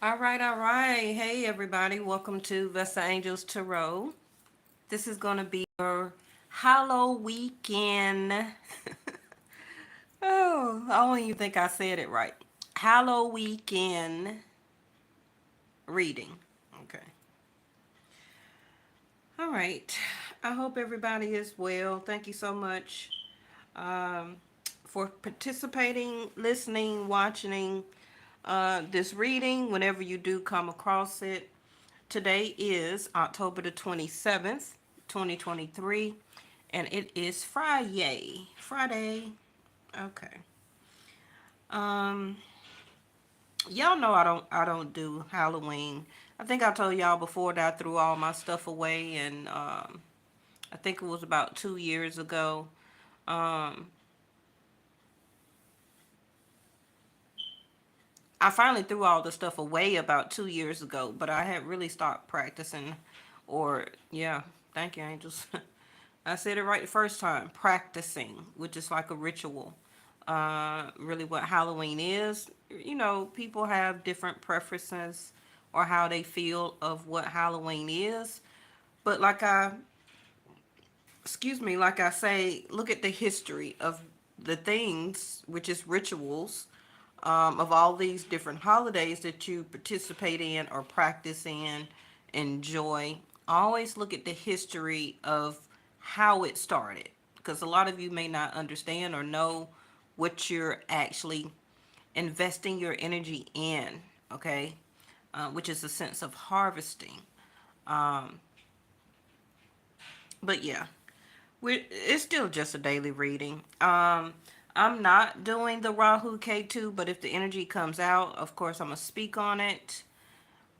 All right, all right. Hey, everybody. Welcome to Vesta Angels Tarot. This is going to be your Halloween weekend. Oh, I don't even think I said it right. Halloween weekend reading. Okay. All right. I hope everybody is well. Thank you so much um, for participating, listening, watching this reading whenever you do come across it. Today is October the 27th, 2023, and it is Friday. Friday. Okay. Um y'all know I don't do Halloween. I think I told y'all before that I threw all my stuff away and I think it was about 2 years ago. Um I finally threw all the stuff away about 2 years ago, but I had really stopped practicing or yeah, thank you angels. I said it right the first time. Practicing, which is like a ritual. Really, what Halloween is. You know, people have different preferences or how they feel of what Halloween is. But like I say, look at the history of the things, which is rituals, of all these different holidays that you participate in or practice in, enjoy. Always look at the history of how it started, because a lot of you may not understand or know what you're actually investing your energy in, okay? Which is a sense of harvesting. Um, but yeah, it's still just a daily reading. I'm not doing the Rahu K2, but if the energy comes out, of course, I'm going to speak on it.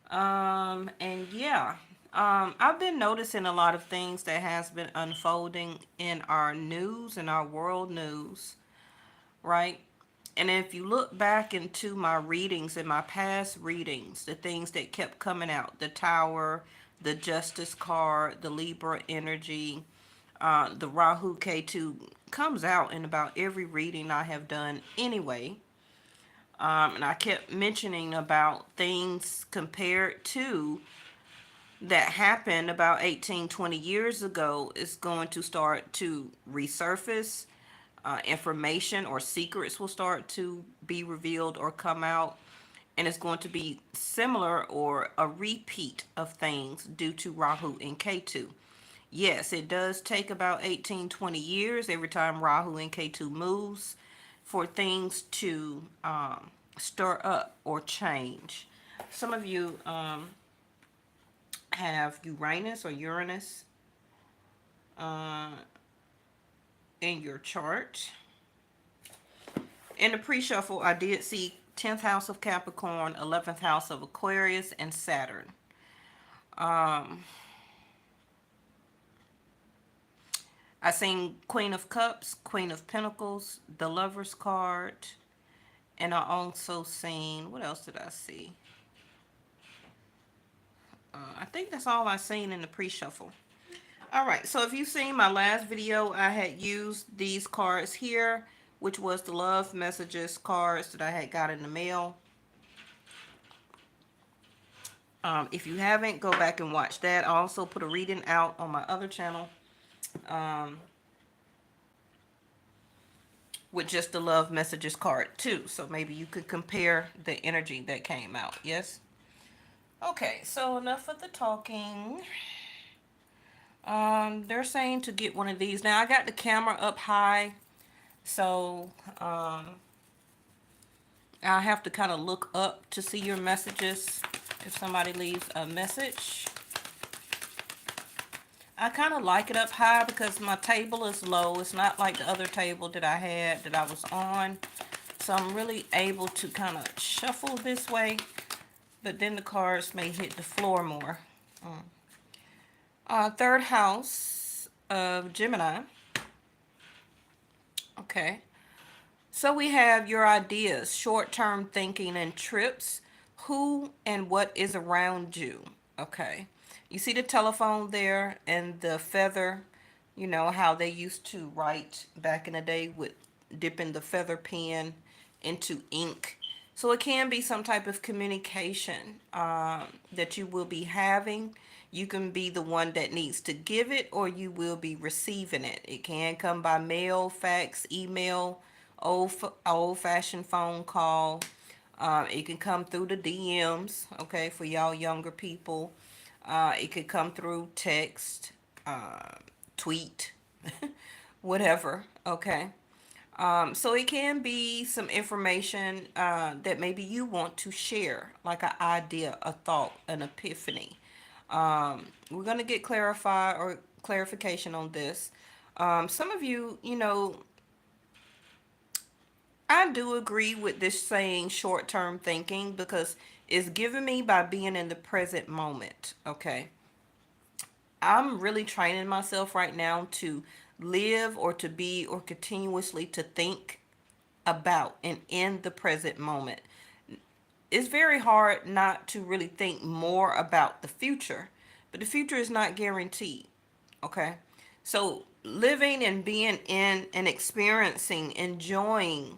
And yeah, I've been noticing a lot of things that has been unfolding in our news and our world news, right? And if you look back into my readings, in my past readings, the things that kept coming out, the Tower, the Justice card, the Libra energy, the Rahu K2 comes out in about every reading I have done anyway. And I kept mentioning about things compared to that happened about 18, 20 years ago is going to start to resurface. Information or secrets will start to be revealed or come out. And it's going to be similar or a repeat of things due to Rahu and Ketu. Yes, it does take about 18, 20 years every time Rahu and Ketu moves for things to stir up or change. Some of you have Uranus or Uranus uh, in your chart. In the pre-shuffle, I did see 10th house of Capricorn, 11th house of Aquarius, and Saturn. Um, I seen Queen of Cups, Queen of Pentacles, the Lover's card, and I also seen, what else did I see? I think that's all I seen in the pre-shuffle. All right, so if you've seen my last video, I had used these cards here, which was the love messages cards that I had got in the mail. If you haven't, go back and watch that. I also put a reading out on my other channel um, with just the love messages card too. So maybe you could compare the energy that came out. Yes? Okay, so enough of the talking. They're saying to get one of these. Now, I got the camera up high, so I'll have to kind of look up to see your messages if somebody leaves a message. I kind of like it up high because my table is low. It's not like the other table that I had that I was on. So I'm really able to kind of shuffle this way, but then the cards may hit the floor more. Third house of Gemini. Okay. So we have your ideas, short-term thinking and trips, who and what is around you. Okay. You see the telephone there and the feather, you know how they used to write back in the day with dipping the feather pen into ink So it can be some type of communication that you will be having. You can be the one that needs to give it, or you will be receiving it. It can come by mail, fax, email, old fashioned phone call. It can come through the DMs, okay, for y'all younger people. It could come through text, uh, tweet, whatever, okay. So it can be some information that maybe you want to share, like an idea, a thought, an epiphany. We're gonna get clarify or clarification on this. Some of you, I do agree with this saying short-term thinking because it's given me by being in the present moment. Okay, I'm really training myself right now to live or to be or continuously to think about and in the present moment. It's very hard not to really think more about the future, but the future is not guaranteed. Okay. So living and being in and experiencing, enjoying,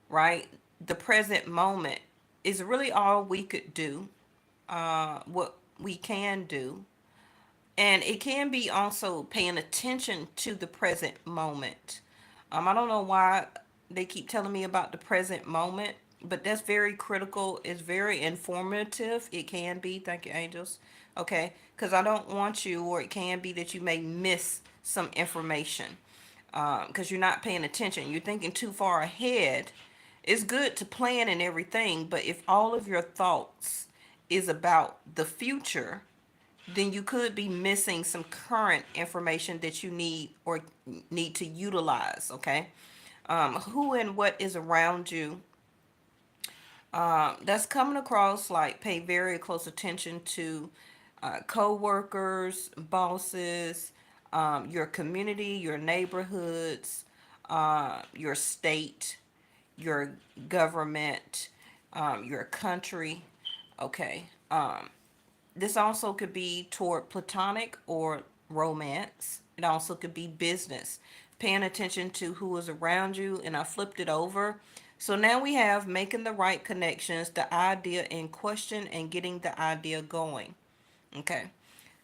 right, the present moment is really all we could do, what we can do. And it can be also paying attention to the present moment. I don't know why they keep telling me about the present moment, but that's very critical. It's very informative. It can be. Thank you, angels. Okay, because I don't want you, or it can be that you may miss some information because you're not paying attention. You're thinking too far ahead. It's good to plan and everything, but if all of your thoughts is about the future, then you could be missing some current information that you need or need to utilize. Okay, who and what is around you, that's coming across, like pay very close attention to co-workers, bosses, your community, your neighborhoods, your state, your government, your country. Okay, this also could be toward platonic or romance. It also could be business. Paying attention to who is around you, and I flipped it over. So now we have making the right connections, the idea in question, and getting the idea going. Okay.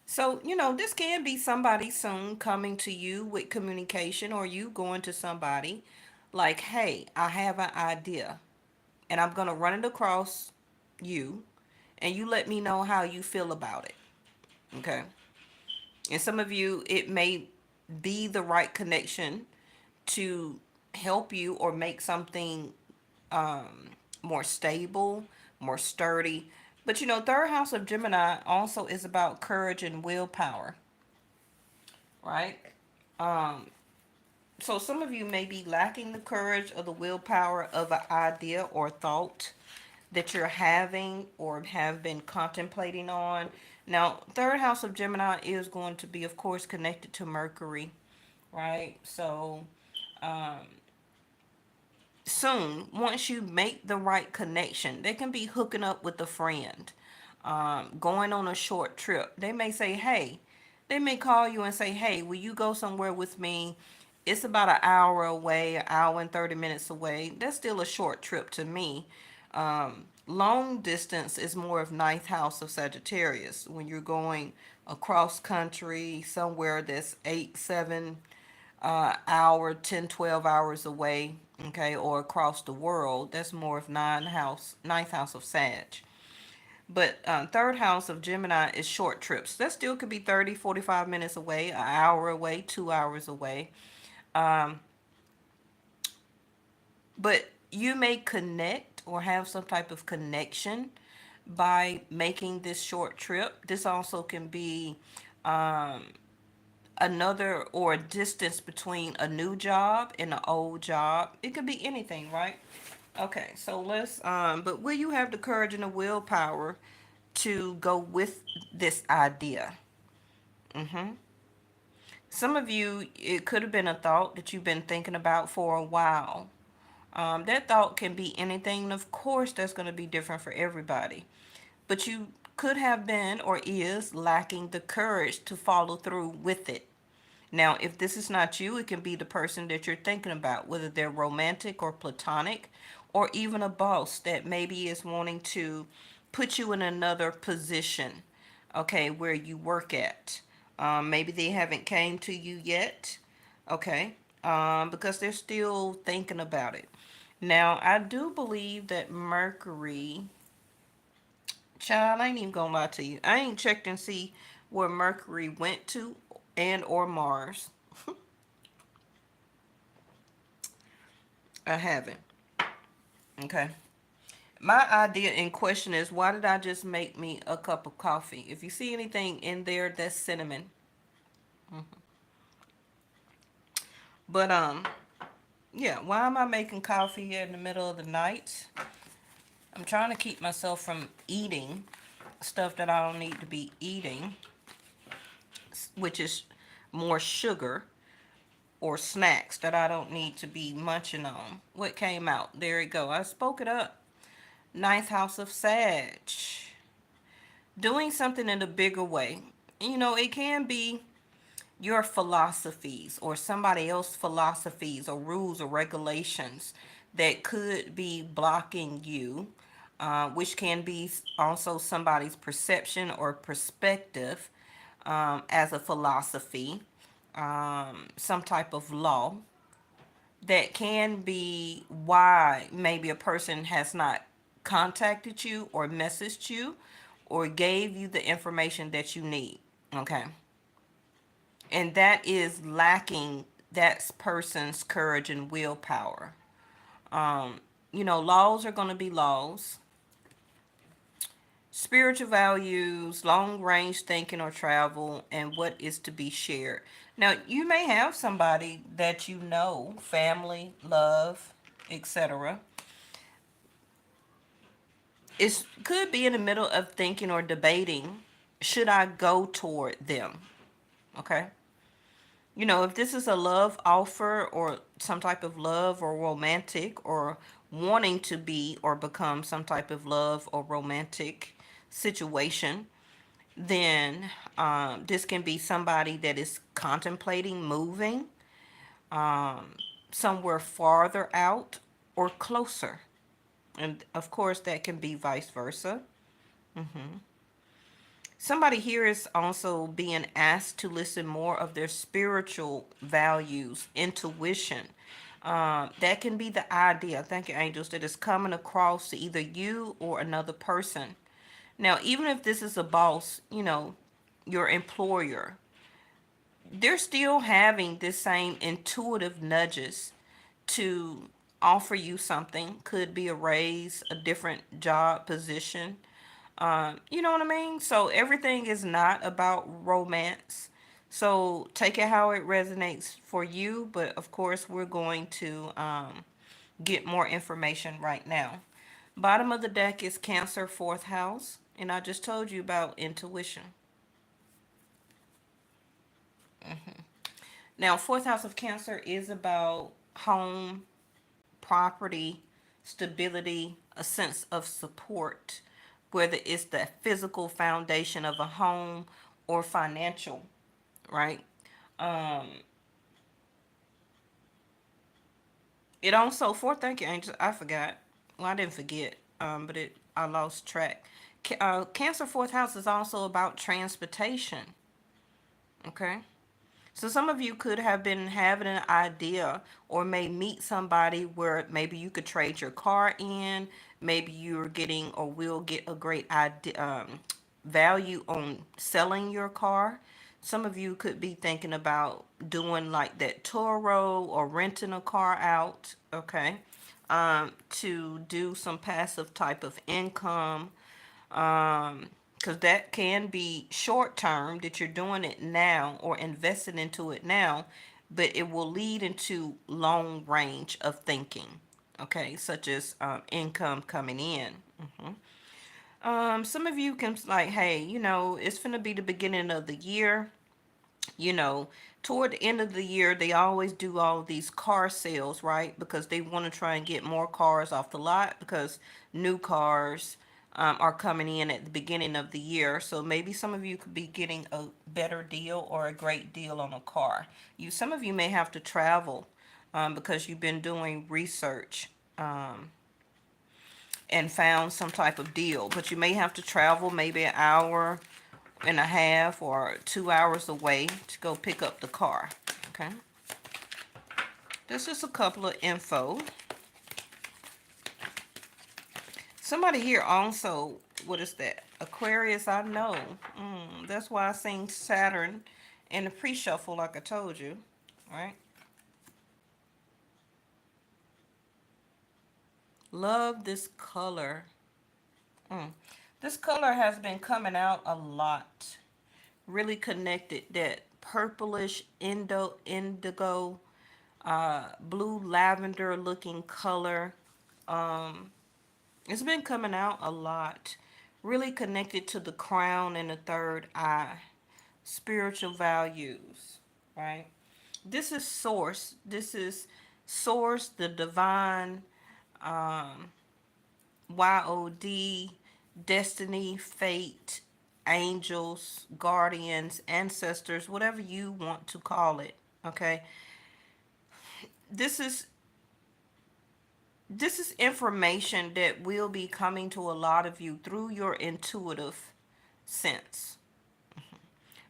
So, this can be somebody soon coming to you with communication, or you going to somebody like, hey, I have an idea and I'm going to run it across you, and you let me know how you feel about it. Okay. And some of you, it may be the right connection to help you or make something more stable, more sturdy. But third house of Gemini also is about courage and willpower, right? Um, so some of you may be lacking the courage or the willpower of an idea or thought that you're having or have been contemplating on. Now, third house of Gemini is going to be, of course, connected to Mercury, right? So, soon, once you make the right connection, they can be hooking up with a friend, going on a short trip. They may say, hey, they may call you and say, hey, will you go somewhere with me? It's about an hour away, an hour and 30 minutes away. That's still a short trip to me. Long distance is more of ninth house of Sagittarius. When you're going across country, somewhere that's 8, 7 hour, 10, 12 hours away, okay, or across the world, that's more of ninth house of Sag. But third house of Gemini is short trips. That still could be 30, 45 minutes away, an hour away, 2 hours away. Um, but you may connect or have some type of connection by making this short trip. This also can be um, another or a distance between a new job and an old job. It could be anything, right? Okay, so let's but will you have the courage and the willpower to go with this idea? Mm-hmm. Some of you, it could have been a thought that you've been thinking about for a while. That thought can be anything, and of course, that's going to be different for everybody. But you could have been or is lacking the courage to follow through with it. Now, if this is not you, it can be the person that you're thinking about, whether they're romantic or platonic, or even a boss that maybe is wanting to put you in another position, okay, where you work at. Maybe they haven't came to you yet, okay, because they're still thinking about it. Now, I do believe that Mercury, child, I ain't even gonna lie to you. I ain't checked and see where Mercury went to and or Mars. I haven't. Okay. My idea in question is, why did I just make me a cup of coffee? If you see anything in there, that's cinnamon. But yeah, why am I making coffee in the middle of the night? I'm trying to keep myself from eating stuff that I don't need to be eating, which is more sugar or snacks that I don't need to be munching on. What came out? There you go. I spoke it up. Ninth house of Sag. Doing something in a bigger way. You know, it can be your philosophies or somebody else's philosophies or rules or regulations that could be blocking you, which can be also somebody's perception or perspective, as a philosophy, some type of law that can be why maybe a person has not contacted you or messaged you or gave you the information that you need. Okay. And that is lacking that person's courage and willpower. You know, laws are going to be laws. Spiritual values, long range thinking or travel, and what is to be shared. Now, you may have somebody that you know, family, love, etc. It could be in the middle of thinking or debating, should I go toward them? Okay. You know, if this is a love offer or some type of love or romantic or wanting to be or become some type of love or romantic situation, then this can be somebody that is contemplating moving somewhere farther out or closer. And of course, that can be vice versa. Somebody here is also being asked to listen more of their spiritual values, intuition. That can be the idea, thank you, angels, that is coming across to either you or another person. Now, even if this is a boss, you know, your employer, they're still having this same intuitive nudges to offer you something. Could be a raise, a different job position. You know what I mean? So everything is not about romance. So take it how it resonates for you. But of course, we're going to get more information right now. Bottom of the deck is Cancer, fourth house. And I just told you about intuition. Now, fourth house of Cancer is about home, property, stability, a sense of support, whether it's the physical foundation of a home or financial, right? Um, it also for thank you, Angel. I forgot. Well, I didn't forget, but I lost track. Cancer fourth house is also about transportation. Okay. So some of you could have been having an idea or may meet somebody where maybe you could trade your car in. Maybe you're getting or will get a great idea, value on selling your car. Some of you could be thinking about doing like that Toro or renting a car out, okay, to do some passive type of income, because that can be short term that you're doing it now or investing into it now, but it will lead into long range of thinking, okay, such as income coming in. Some of you can like, hey, you know, it's gonna be the beginning of the year. You know, toward the end of the year, they always do all these car sales, right? Because they want to try and get more cars off the lot because new cars are coming in at the beginning of the year. So maybe some of you could be getting a better deal or a great deal on a car. Some of you may have to travel because you've been doing research. and found some type of deal. But you may have to travel maybe an hour and a half or 2 hours away to go pick up the car. Okay. This is a couple of info. Somebody here also, what is that? Aquarius, I know. That's why I sing Saturn in the pre-shuffle like I told you. Right? Love this color. This color has been coming out a lot. Really connected. That purplish indigo, blue lavender looking color. It's been coming out a lot. Really connected to the crown and the third eye. Spiritual values, right? This is source. This is source, the divine, YOD, destiny, fate, angels, guardians, ancestors, whatever you want to call it. Okay. This is this is information that will be coming to a lot of you through your intuitive sense,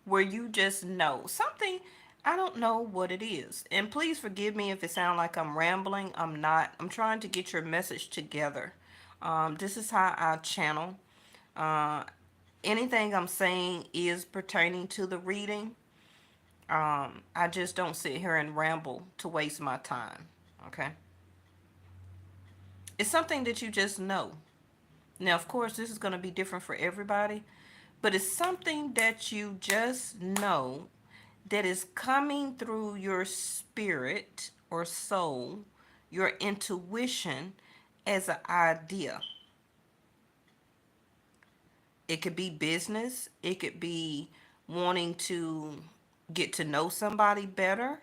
where you just know something. I don't know what it is, and please forgive me if it sounds like I'm rambling. I'm not. I'm trying to get your message together. This is how I channel. uh, Anything I'm saying is pertaining to the reading. I just don't sit here and ramble to waste my time. Okay. It's something that you just know. Now, of course, this is going to be different for everybody, but it's something that you just know that is coming through your spirit or soul, your intuition as an idea. It could be business, it could be wanting to get to know somebody better.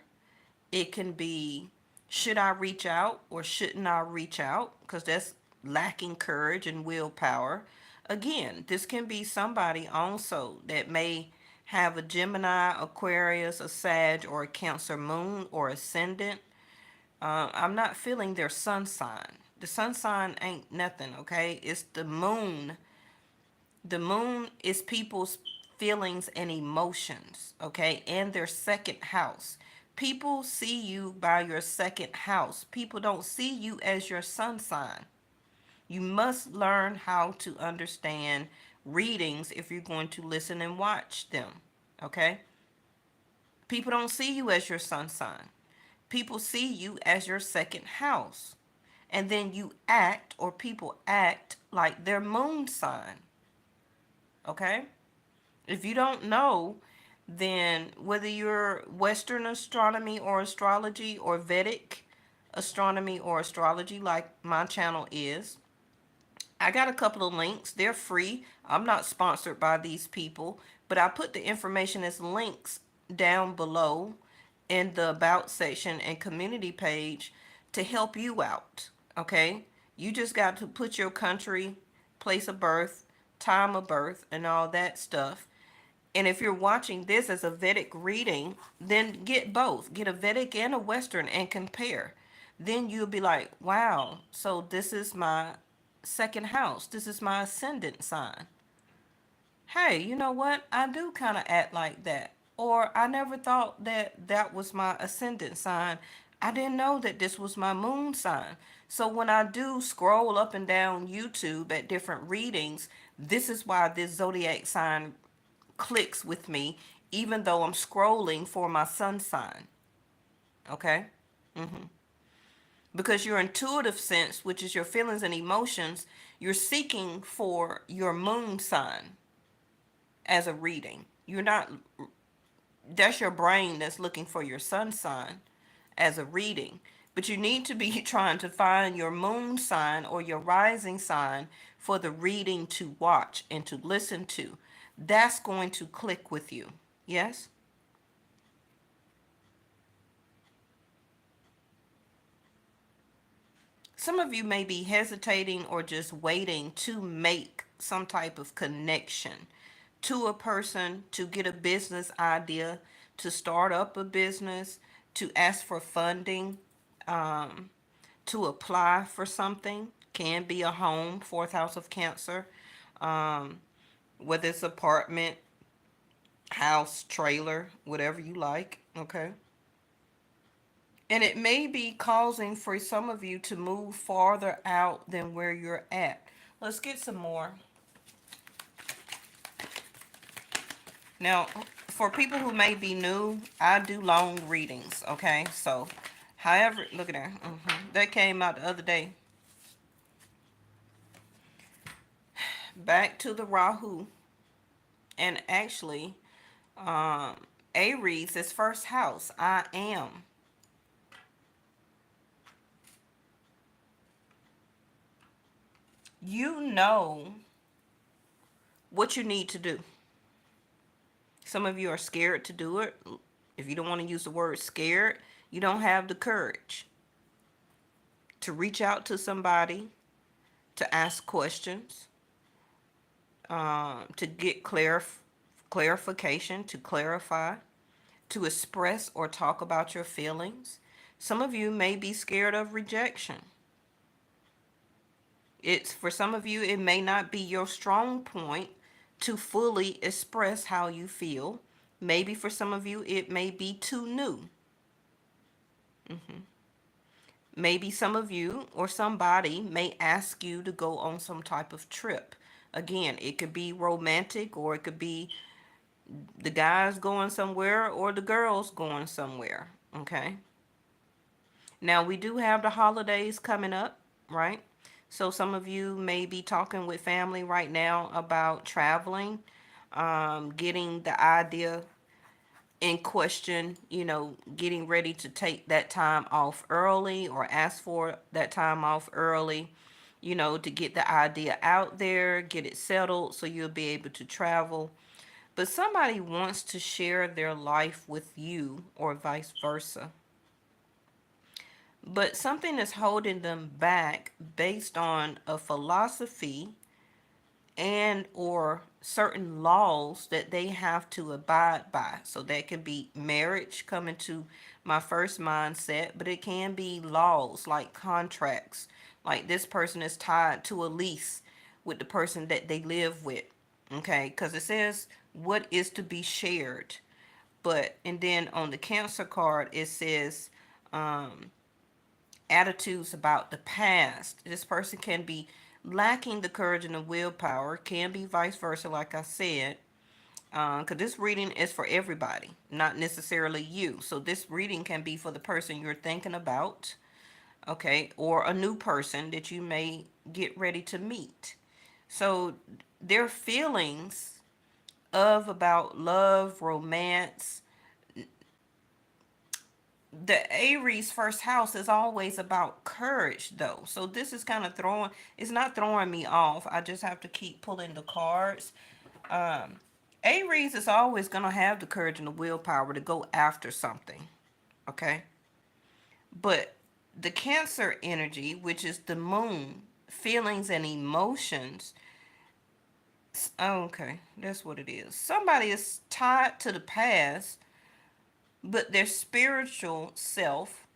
It can be, should I reach out or shouldn't I reach out? Because that's lacking courage and willpower. Again, this can be somebody also that may have a Gemini, Aquarius, a Sag, or a Cancer moon or ascendant. I'm not feeling their sun sign. The sun sign ain't nothing, okay? It's the moon. The moon is people's feelings and emotions, okay, and their second house. People see you by your second house. People don't see you as your sun sign. You must learn how to understand readings if you're going to listen and watch them, okay? People don't see you as your sun sign. People see you as your second house. And then you act, or people act like their moon sign, okay? If you don't know, then whether you're Western astronomy or astrology, or Vedic astronomy or astrology, like my channel is, I got a couple of links. They're free. I'm not sponsored by these people, but I put the information as links down below in the About section and community page to help you out. Okay? You just got to put your country, place of birth, time of birth, and all that stuff. And if you're watching this as a Vedic reading, then get both. Get a Vedic and a Western and compare. Then you'll be like, wow, so this is my second house. This is my ascendant sign. Hey, you know what? I do kind of act like that. Or I never thought that that was my ascendant sign. I didn't know that this was my moon sign. So when I do scroll up and down YouTube at different readings, this is why this zodiac sign clicks with me, even though I'm scrolling for my sun sign. Okay? Because your intuitive sense, which is your feelings and emotions, you're seeking for your moon sign as a reading. You're not, that's your brain that's looking for your sun sign as a reading. But you need to be trying to find your moon sign or your rising sign for the reading to watch and to listen to. That's going to click with you. Yes? Some of you may be hesitating or just waiting to make some type of connection to a person, to get a business idea, to start up a business, to ask for funding, to apply for something. can be a home, fourth house of Cancer, um, whether it's apartment, house, trailer, whatever you like. Okay. And it may be causing for some of you to move farther out than where you're at. Let's get some more. Now, for people who may be new, I do long readings, okay? So, however, look at there. That came out the other day. Back to the Rahu. And actually, um, Aries is first house. I am. You know what you need to do. Some of you are scared to do it. If you don't want to use the word scared, you don't have the courage to reach out to somebody, to ask questions, to get clarification, to clarify, to express or talk about your feelings. Some of you may be scared of rejection. It's for some of you, it may not be your strong point to fully express how you feel. Maybe for some of you, it may be too new. Maybe some of you or somebody may ask you to go on some type of trip. Again, it could be romantic, or it could be the guys going somewhere or the girls going somewhere. Okay. Now, we do have the holidays coming up, right? So some of you may be talking with family right now about traveling, getting the idea in question, getting ready to take that time off early or ask for that time off early, to get the idea out there, get it settled so you'll be able to travel. But somebody wants to share their life with you or vice versa. But something is holding them back based on a philosophy and or certain laws that they have to abide by. So that could be marriage coming to my first mindset, but it can be laws like contracts. Like this person is tied to a lease with the person that they live with. Okay, because it says what is to be shared. But and then on the Cancer card it says attitudes about the past. This person can be lacking the courage and the willpower, can be vice versa, like I said. Because this reading is for everybody, not necessarily you. So this reading can be for the person you're thinking about, okay, or a new person that you may get ready to meet. So their feelings of about love, romance, the Aries first house is always about courage though. So this is kind of it's not throwing me off. I just have to keep pulling the cards. Um, Aries is always going to have the courage and the willpower to go after something. Okay. But the Cancer energy, which is the moon, feelings and emotions. Okay, that's what it is. Somebody is tied to the past, but their spiritual self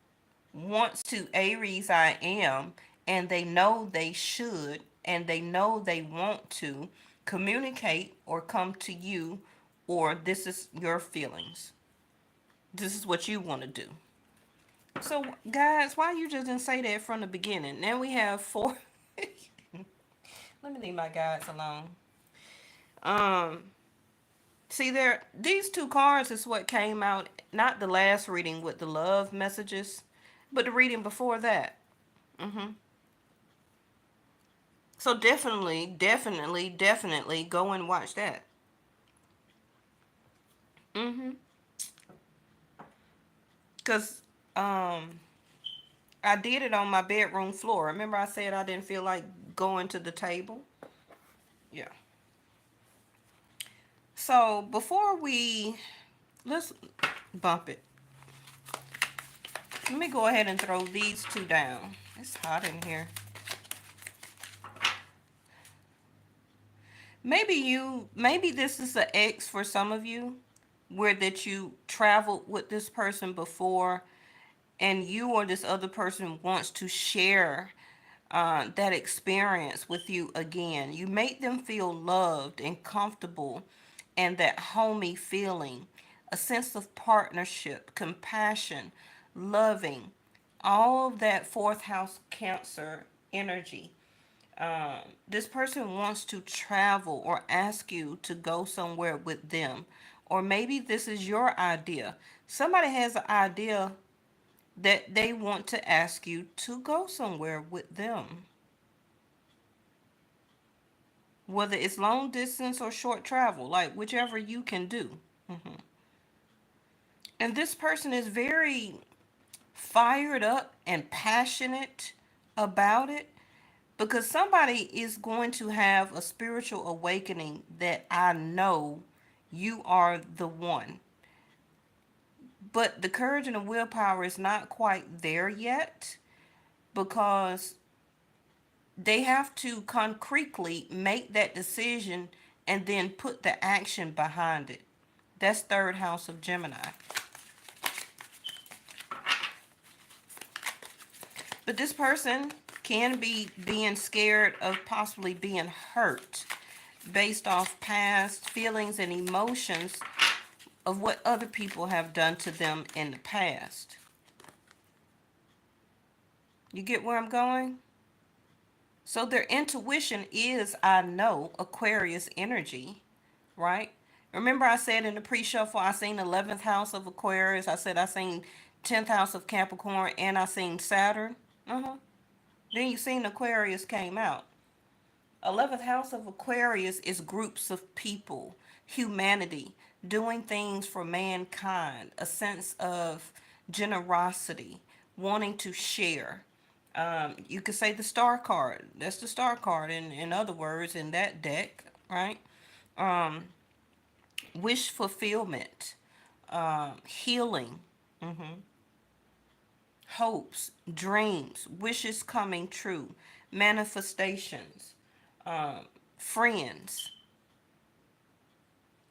wants to Aries I am, and they know they should, and they know they want to communicate or come to you, or this is your feelings. This is what you want to do. So, guys, why you just didn't say that from the beginning? Now we have four. Let me leave my guides alone. Um, See there, these two cards is what came out. Not the last reading with the love messages, but the reading before that. hmm So definitely go and watch that. hmm Cause um, I did it on my bedroom floor. Remember I said I didn't feel like going to the table. Yeah. So before let's bump it. Let me go ahead and throw these two down. It's hot in here. Maybe this is an ex for some of you, where that you traveled with this person before, and you or this other person wants to share that experience with you again. You make them feel loved and comfortable and that homey feeling, a sense of partnership, compassion, loving, all of that fourth house Cancer energy. This person wants to travel or ask you to go somewhere with them. Or maybe this is your idea. Somebody has an idea that they want to ask you to go somewhere with them, whether it's long distance or short travel, like whichever you can do. And this person is very fired up and passionate about it because somebody is going to have a spiritual awakening that I know you are the one. But the courage and the willpower is not quite there yet because they have to concretely make that decision and then put the action behind it. That's third house of Gemini. But this person can be being scared of possibly being hurt based off past feelings and emotions of what other people have done to them in the past. You get where I'm going? So their intuition is, I know, Aquarius energy, right? Remember I said in the pre-shuffle, I seen 11th house of Aquarius. I said I seen 10th house of Capricorn, and I seen Saturn. Then you seen Aquarius came out. 11th house of Aquarius is groups of people, humanity, doing things for mankind, a sense of generosity, wanting to share. You could say the star card. That's the star card in other words in that deck, right? Um, Wish fulfillment, healing, hopes, dreams, wishes coming true, manifestations, friends.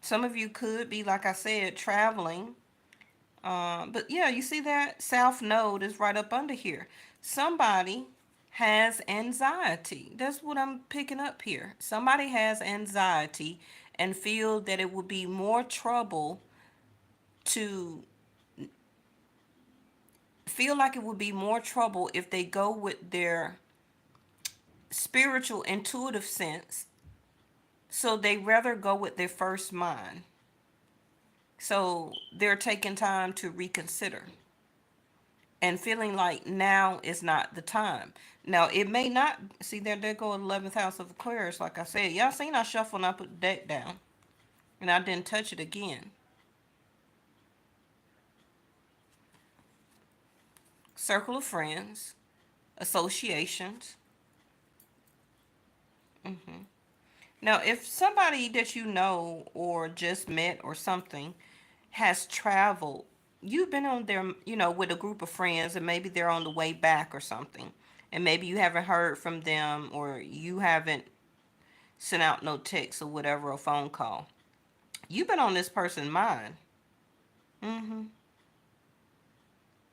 Some of you could be, like I said, traveling. But yeah, you see that South Node is right up under here. Somebody has anxiety. That's what I'm picking up here. Somebody has anxiety and feel that it would be more trouble to feel like it would be more trouble if they go with their spiritual intuitive sense. So they rather go with their first mind. So they're taking time to reconsider and feeling like now is not the time. Now it may not see there go 11th house of Aquarius. Like I said, y'all seen I shuffle and I put the deck down and I didn't touch it again. Circle of friends, associations. Now if somebody that you know or just met or something has traveled, you've been on there, with a group of friends, and maybe they're on the way back or something, and maybe you haven't heard from them or you haven't sent out no text or whatever, a phone call. You've been on this person's mind.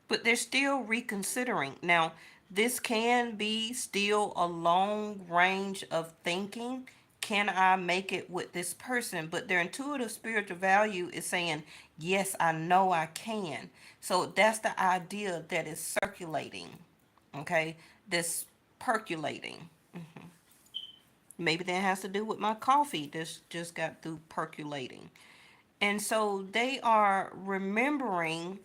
But they're still reconsidering. Now, this can be still a long range of thinking. Can I make it with this person? But their intuitive spiritual value is saying, yes, I know I can. So that's the idea that is circulating. Okay? This percolating. Maybe that has to do with my coffee that's just got through percolating. And so they are remembering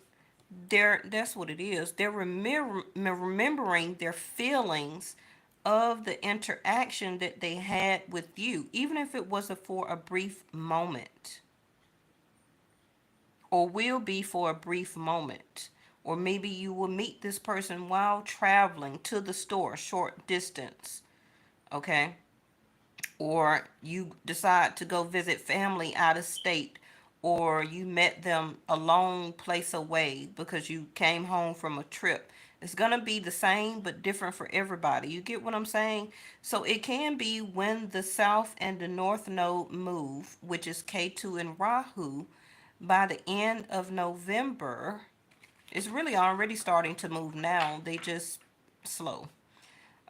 that's what it is. They're remembering their feelings of the interaction that they had with you, even if it was for a brief moment, or will be for a brief moment. Or maybe you will meet this person while traveling to the store, short distance, okay? Or you decide to go visit family out of state, or you met them a long place away because you came home from a trip. It's going to be the same but different for everybody. You get what I'm saying? So it can be when the south and the north node move, which is K2 and Rahu, by the end of November. It's really already starting to move now. They just slow.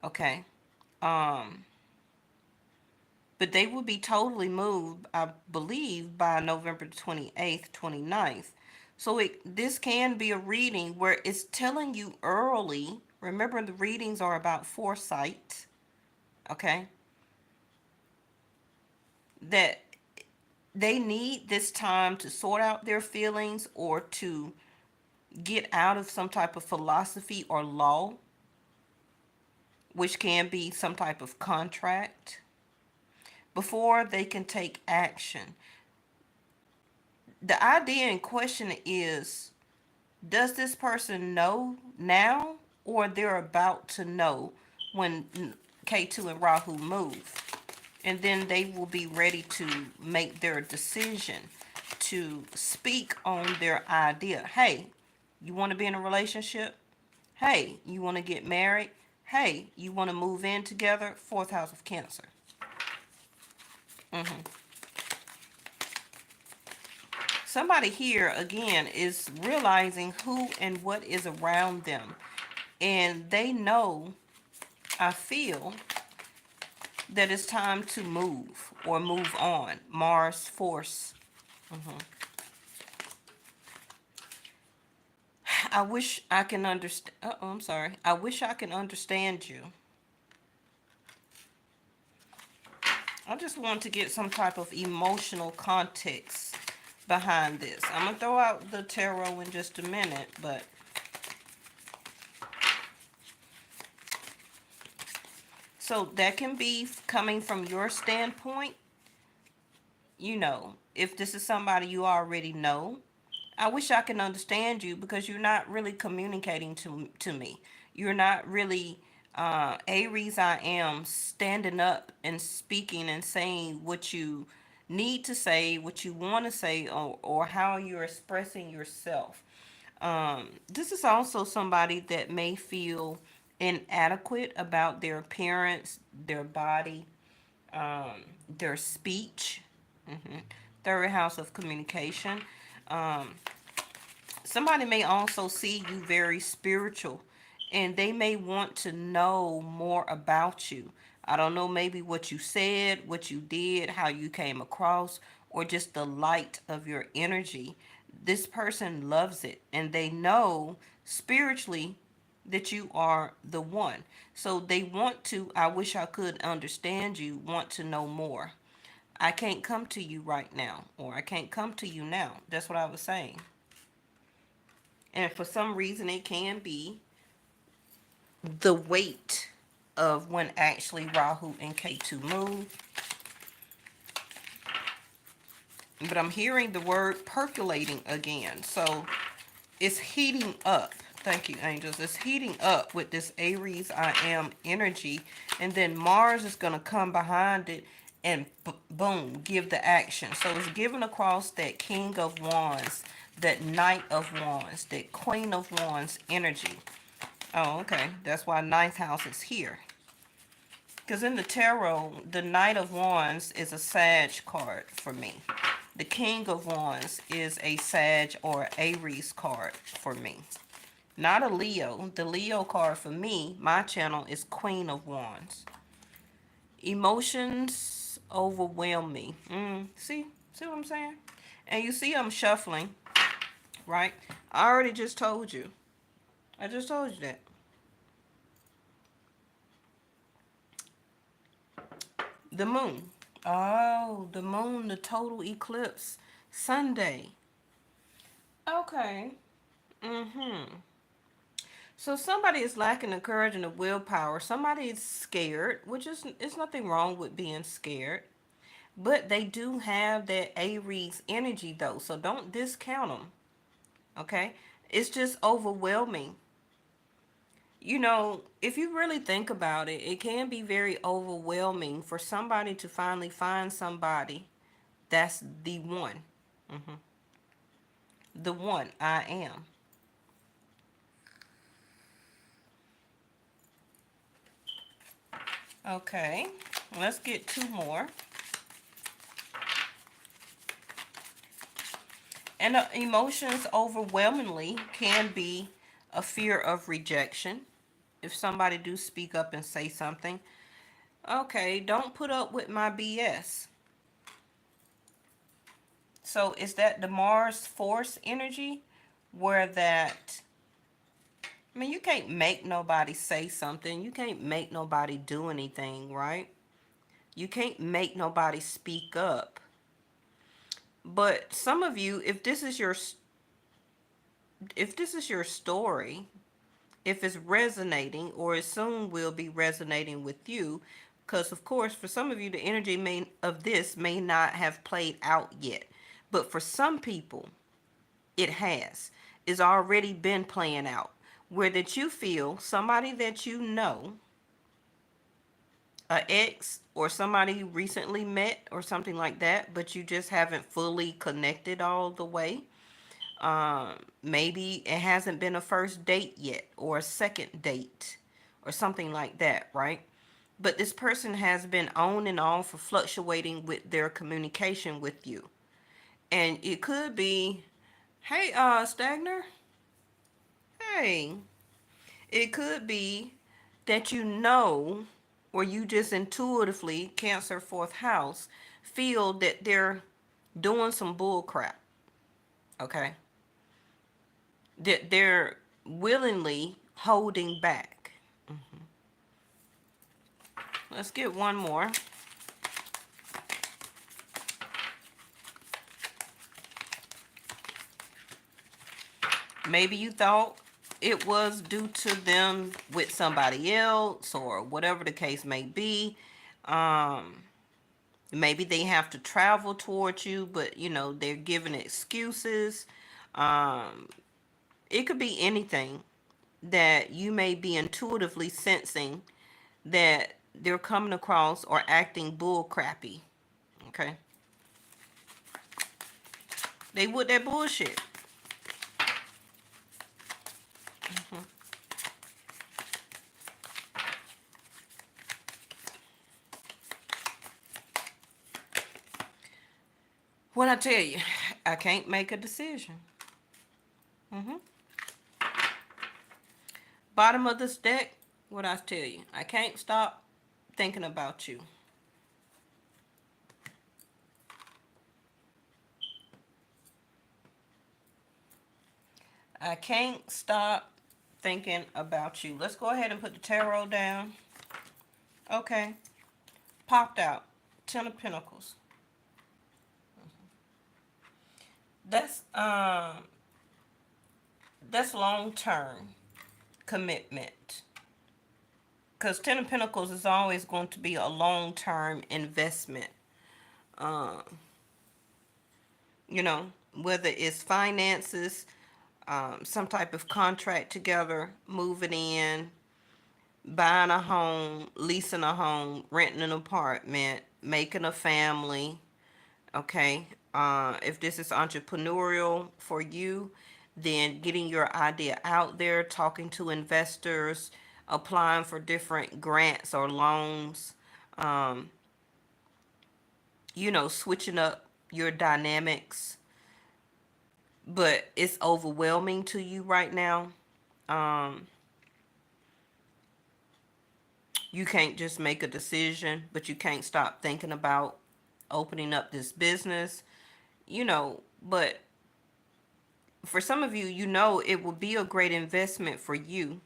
Okay. Um, but they will be totally moved, I believe, by November 28th, 29th. So this can be a reading where it's telling you early. Remember, the readings are about foresight, okay? That they need this time to sort out their feelings or to get out of some type of philosophy or law, which can be some type of contract, before they can take action. The idea in question is, does this person know now, or they're about to know when K2 and Rahu move? And then they will be ready to make their decision, to speak on their idea. Hey, you want to be in a relationship? Hey, you want to get married? Hey, you want to move in together? Fourth house of Cancer. Somebody here, again, is realizing who and what is around them. And they know, I feel, that it's time to move or move on. Mars force. I wish I can understand. Oh, I'm sorry. I wish I can understand you. I just want to get some type of emotional context behind this. I'm going to throw out the tarot in just a minute, but so that can be coming from your standpoint. You know, if this is somebody you already know, I wish I can understand you because you're not really communicating to me. You're not really Aries. I am standing up and speaking and saying what you need to say, what you want to say, or how you're expressing yourself. This is also somebody that may feel inadequate about their appearance, their body, their speech. Third house of communication. Um, Somebody may also see you very spiritual, and they may want to know more about you. I don't know, maybe what you said, what you did, how you came across, or just the light of your energy. This person loves it, and they know spiritually that you are the one. So they want to, I wish I could understand you, want to know more. I can't come to you right now, or I can't come to you now. That's what I was saying. And for some reason, it can be the weight of when actually Rahu and Ketu move. But I'm hearing the word percolating again. So it's heating up. Thank you, angels. It's heating up with this Aries I am energy. And then Mars is going to come behind it and boom, give the action. So it's giving across that King of Wands, that Knight of Wands, that Queen of Wands energy. Oh, okay. That's why ninth house is here. Because in the tarot, the Knight of Wands is a Sag card for me. The King of Wands is a Sag or Aries card for me. Not a Leo. The Leo card for me, my channel, is Queen of Wands. Emotions overwhelm me. See what I'm saying? And you see I'm shuffling, right? I already just told you. I just told you that. The moon. Oh, the moon, the total eclipse. Sunday. Okay. Mm-hmm. So somebody is lacking the courage and the willpower. Somebody is scared, which is, it's nothing wrong with being scared. But they do have that Aries energy though. So don't discount them. Okay? It's just overwhelming. You know, if you really think about it, it can be very overwhelming for somebody to finally find somebody that's the one. The one I am. Okay, let's get two more. And emotions overwhelmingly can be a fear of rejection. if somebody do speak up and say something, okay, don't put up with my BS. So is that the Mars force energy where that, I mean, you can't make nobody say something. You can't make nobody do anything, right? You can't make nobody speak up. But some of you, if this is your story, if it's resonating, or it soon will be resonating with you, because of course for some of you the energy of this may not have played out yet, but for some people it has. It's already been playing out, where that you feel somebody that you know, a ex or somebody you recently met or something like that, but you just haven't fully connected all the way. Maybe it hasn't been a first date yet, or a second date, or something like that, right? But this person has been on and off or fluctuating with their communication with you. And it could be, hey, Stagner, hey, it could be that you know, or you just intuitively, Cancer fourth house, feel that they're doing some bull crap, okay? That they're willingly holding back. Let's get one more. Maybe you thought it was due to them with somebody else, or whatever the case may be. Um, Maybe they have to travel towards you, but you know, they're giving excuses. Um, it could be anything that you may be intuitively sensing that they're coming across or acting bull crappy. Okay. They with that bullshit. What I tell you, I can't make a decision. hmm Bottom of this deck, what I tell you, I can't stop thinking about you. I can't stop thinking about you. Let's go ahead and put the tarot down. Okay. Popped out. Ten of Pentacles. That's um that's long term commitment. Because Ten of Pentacles is always going to be a long term investment. Um, you know, whether it's finances, some type of contract together, moving in, buying a home, leasing a home, renting an apartment, making a family. Okay. If this is entrepreneurial for you, then getting your idea out there, talking to investors, applying for different grants or loans, um, switching up your dynamics. But it's overwhelming to you right now. Um, you can't just make a decision, but you can't stop thinking about opening up this business, but for some of you, it will be a great investment for you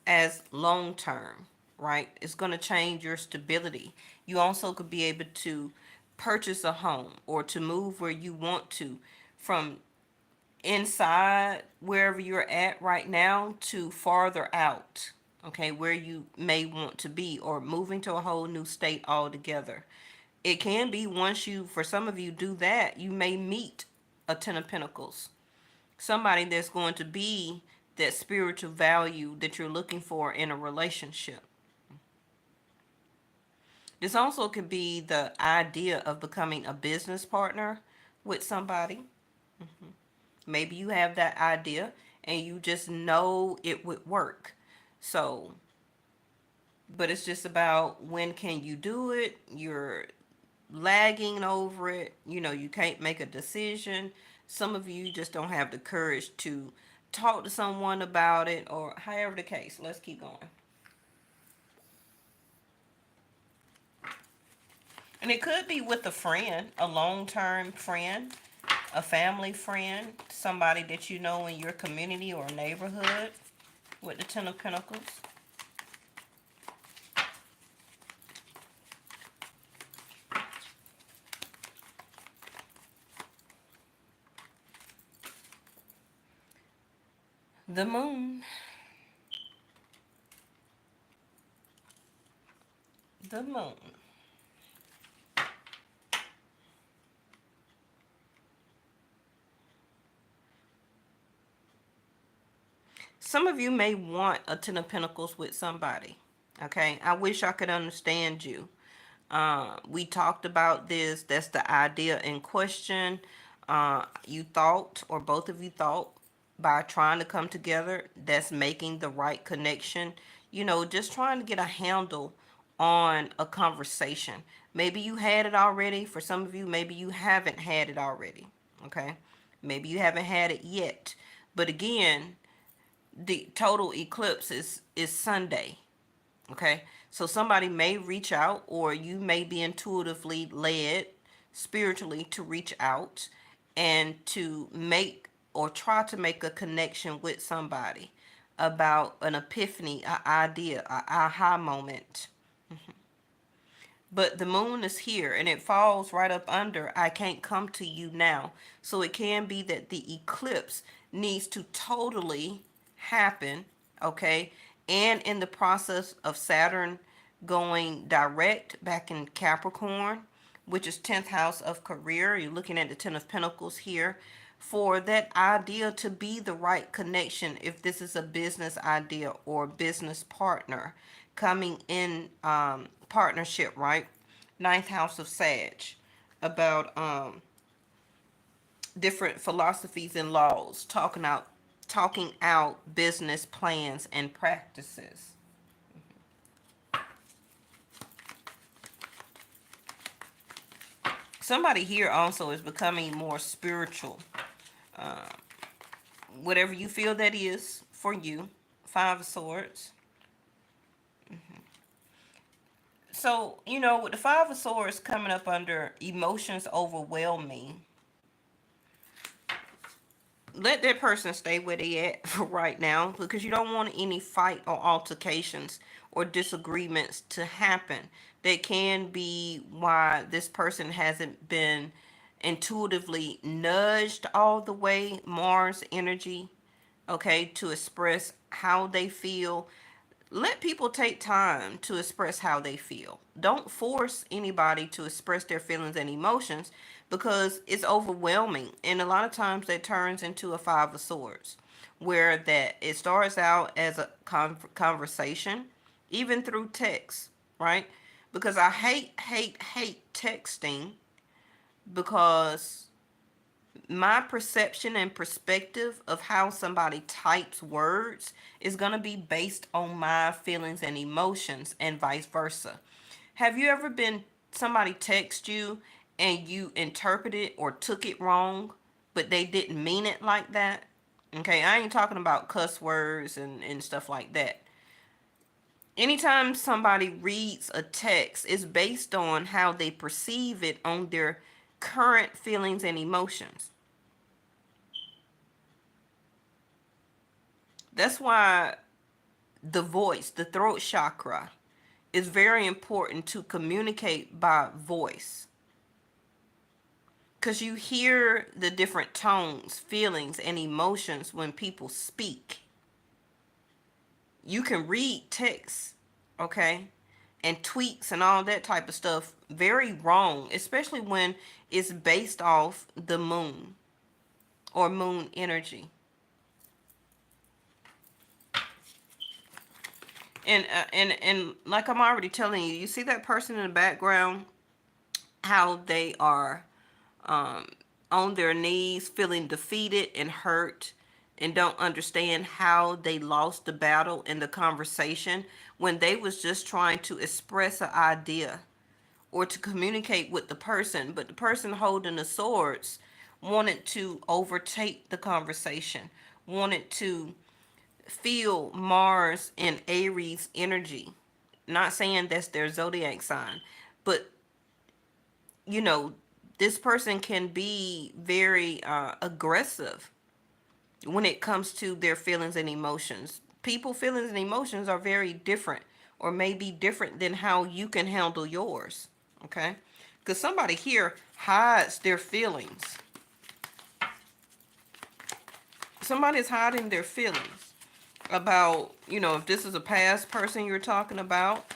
as long term, right? It's going to change your stability. You also could be able to purchase a home or to move where you want to, from inside wherever you're at right now to farther out, okay, where you may want to be, or moving to a whole new state altogether. It can be, once you, for some of you, do that, you may meet a Ten of Pentacles, somebody that's going to be that spiritual value that you're looking for in a relationship. This also could be the idea of becoming a business partner with somebody. Maybe you have that idea and you just know it would work. So, but it's just about, when can you do it? You're lagging over it. You can't make a decision. Some of you just don't have the courage to talk to someone about it, or however the case. Let's keep going. And it could be with a friend, a long term friend, a family friend, somebody that you know in your community or neighborhood with the Ten of Pentacles. The Moon. The Moon. Some of you may want a Ten of Pentacles with somebody. Okay, I wish I could understand you. We talked about this. That's the idea in question. You thought, or both of you thought, by trying to come together, that's making the right connection. You know, just trying to get a handle on a conversation. Maybe you had it already. For some of you, maybe you haven't had it already. Okay, maybe you haven't had it yet. But again, the total eclipse is Sunday. Okay, so somebody may reach out, or you may be intuitively led spiritually to reach out and to make or try to make a connection with somebody about an epiphany, an idea, an aha moment. But the moon is here and it falls right up under I can't come to you now. So it can be that the eclipse needs to totally happen, okay? And in the process of Saturn going direct back in Capricorn, which is 10th house of career, you're looking at the 10 of Pentacles here, for that idea to be the right connection, if this is a business idea or business partner coming in partnership, right? Ninth house of Sag, about different philosophies and laws, talking out business plans and practices. Somebody here also is becoming more spiritual. Uh, Whatever you feel that is for you. Five of Swords. So, you know, with the Five of Swords coming up under emotions overwhelming, let that person stay where they at for right now, because you don't want any fight or altercations or disagreements to happen. That can be why this person hasn't been intuitively nudged all the way, Mars energy, okay, to express how they feel. Let people take time to express how they feel. Don't force anybody to express their feelings and emotions, because it's overwhelming. And a lot of times that turns into a Five of Swords, where that it starts out as a conversation, even through text, right? Because I hate texting, because my perception and perspective of how somebody types words is going to be based on my feelings and emotions, and vice versa. Have you ever been somebody text you and you interpreted or took it wrong, but they didn't mean it like that? Okay, I ain't talking about cuss words and stuff like that. Anytime somebody reads a text, it's based on how they perceive it on their current feelings and emotions. That's why the voice, the throat chakra, is very important to communicate by voice. Because you hear the different tones, feelings, and emotions when people speak. You can read text, okay, and tweets and all that type of stuff very wrong, especially when it's based off the moon or moon energy. And like I'm already telling you, you see that person in the background, how they are um, on their knees, feeling defeated and hurt, and don't understand how they lost the battle in the conversation when they was just trying to express an idea or to communicate with the person, but the person holding the swords wanted to overtake the conversation, wanted to feel Mars and Aries energy. Not saying that's their zodiac sign, but you know, this person can be very aggressive when it comes to their feelings and emotions. People feelings and emotions are very different, or may be different than how you can handle yours. Okay, because somebody here hides their feelings. Somebody's hiding their feelings about, if this is a past person you're talking about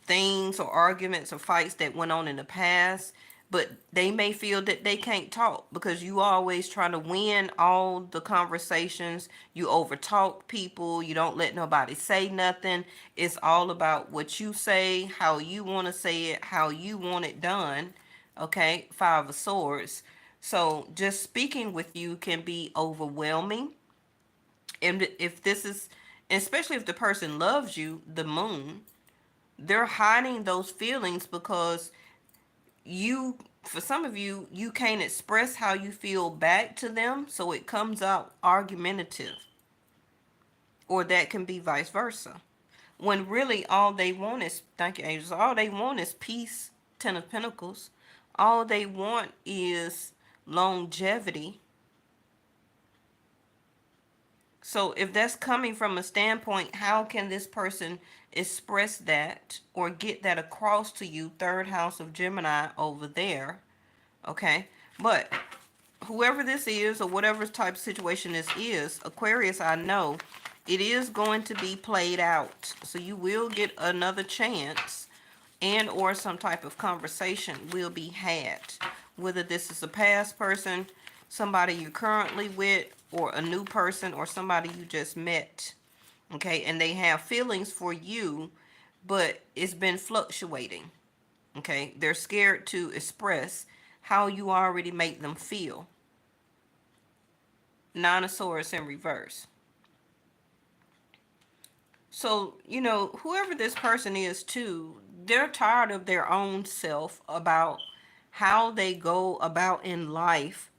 things or arguments or fights that went on in the past, but they may feel that they can't talk because you always trying to win all the conversations. You overtalk people. You don't let nobody say nothing. It's all about what you say, how you want to say it, how you want it done. Okay, Five of Swords. So just speaking with you can be overwhelming. And if this is, especially if the person loves you, the moon, they're hiding those feelings because you, for some of you, you can't express how you feel back to them, so it comes out argumentative, or that can be vice versa. When really all they want is, thank you, angels, all they want is peace. Ten of Pentacles. All they want is longevity. So if that's coming from a standpoint, how can this person express that or get that across to you? Third house of Gemini over there. Okay. But whoever this is, or whatever type of situation this is, Aquarius, I know it is going to be played out. So you will get another chance, and or some type of conversation will be had. Whether this is a past person, somebody you're currently with, or a new person, or somebody you just met. Okay, and they have feelings for you, but it's been fluctuating. Okay, they're scared to express how you already make them feel. Nine of Swords in reverse. So, whoever this person is too, they're tired of their own self about how they go about in life.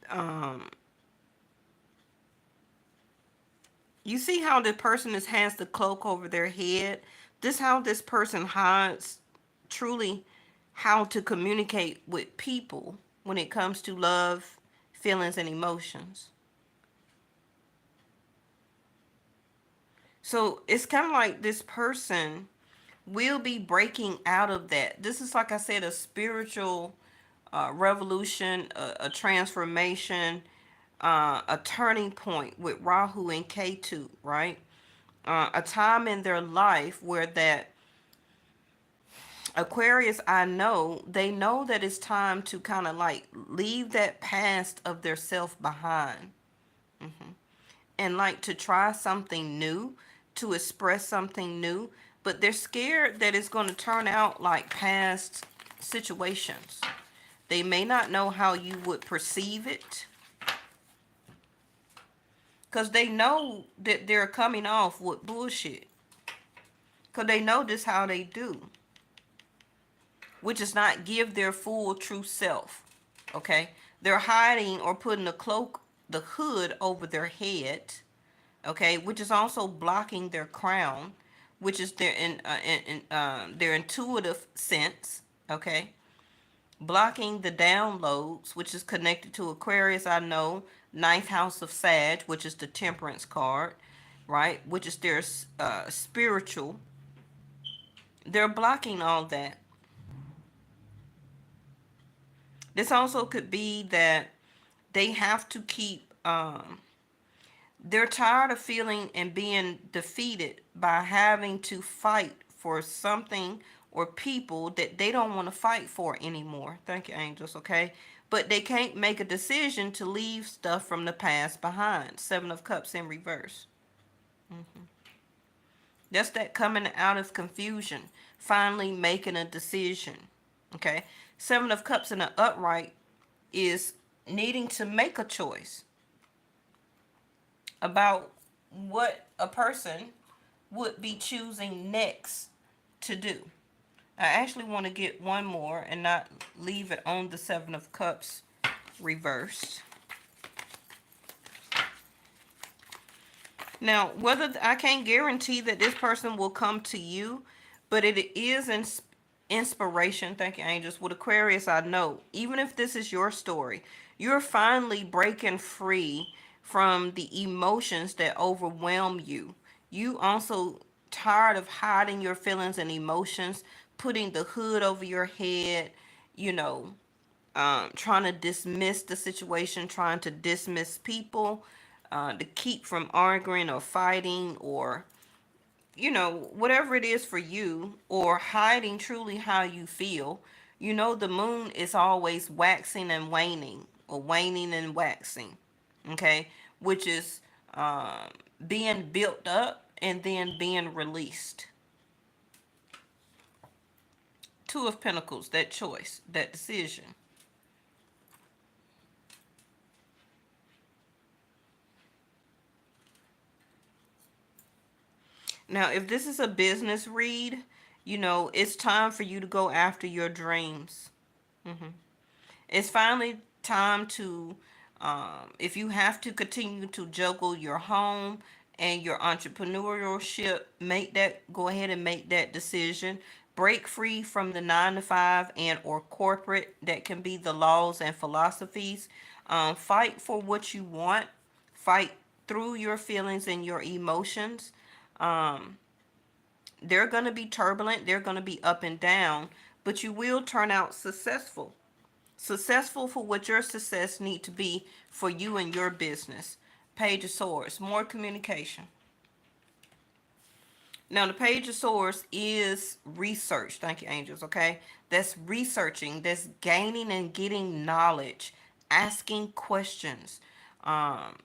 Um, you see how the person has the cloak over their head? This how this person hides truly how to communicate with people when it comes to love, feelings, and emotions. So it's kind of like this person will be breaking out of that. This is, like I said, a spiritual revolution, a transformation, a turning point with Rahu and Ketu, right? A time in their life where that Aquarius, I know, they know that it's time to kind of like leave that past of their self behind. And like to try something new, to express something new, but they're scared that it's going to turn out like past situations. They may not know how you would perceive it, because they know that they're coming off with bullshit, because they know this how they do, which is not give their full true self. Okay, they're hiding or putting the cloak, the hood over their head, okay, which is also blocking their crown, which is their intuitive sense, okay, blocking the downloads, which is connected to Aquarius. I know ninth house of Sag, which is the Temperance card, right, which is their spiritual. They're blocking all that. This also could be that they have to keep they're tired of feeling and being defeated by having to fight for something or people that they don't want to fight for anymore. Thank you, angels, okay? But they can't make a decision to leave stuff from the past behind. Seven of Cups in reverse. That's that coming out of confusion, finally making a decision, okay? Seven of Cups in the upright is needing to make a choice about what a person would be choosing next to do. I actually want to get one more and not leave it on the Seven of Cups reversed. Now, whether I can't guarantee that this person will come to you, but it is inspiration. Thank you, angels. With Aquarius, I know even if this is your story, you're finally breaking free from the emotions that overwhelm you. You also tired of hiding your feelings and emotions, putting the hood over your head, you know, trying to dismiss the situation, trying to dismiss people, to keep from arguing or fighting or, whatever it is for you, or hiding truly how you feel. The moon is always waxing and waning, or waning and waxing, okay? Which is being built up and then being released. Two of Pentacles, that choice, that decision. Now, if this is a business read, it's time for you to go after your dreams. It's finally time to, if you have to continue to juggle your home and your entrepreneurship, go ahead and make that decision. Break free from the 9 to 5 and or corporate that can be the laws and philosophies. Fight for what you want. Fight through your feelings and your emotions. Um, they're going to be turbulent, they're going to be up and down, but you will turn out successful. Successful for what your success need to be for you and your business. Page of Swords, more communication. Now, the Page of Swords is research. Thank you, angels. Okay. That's researching, that's gaining and getting knowledge, asking questions, um,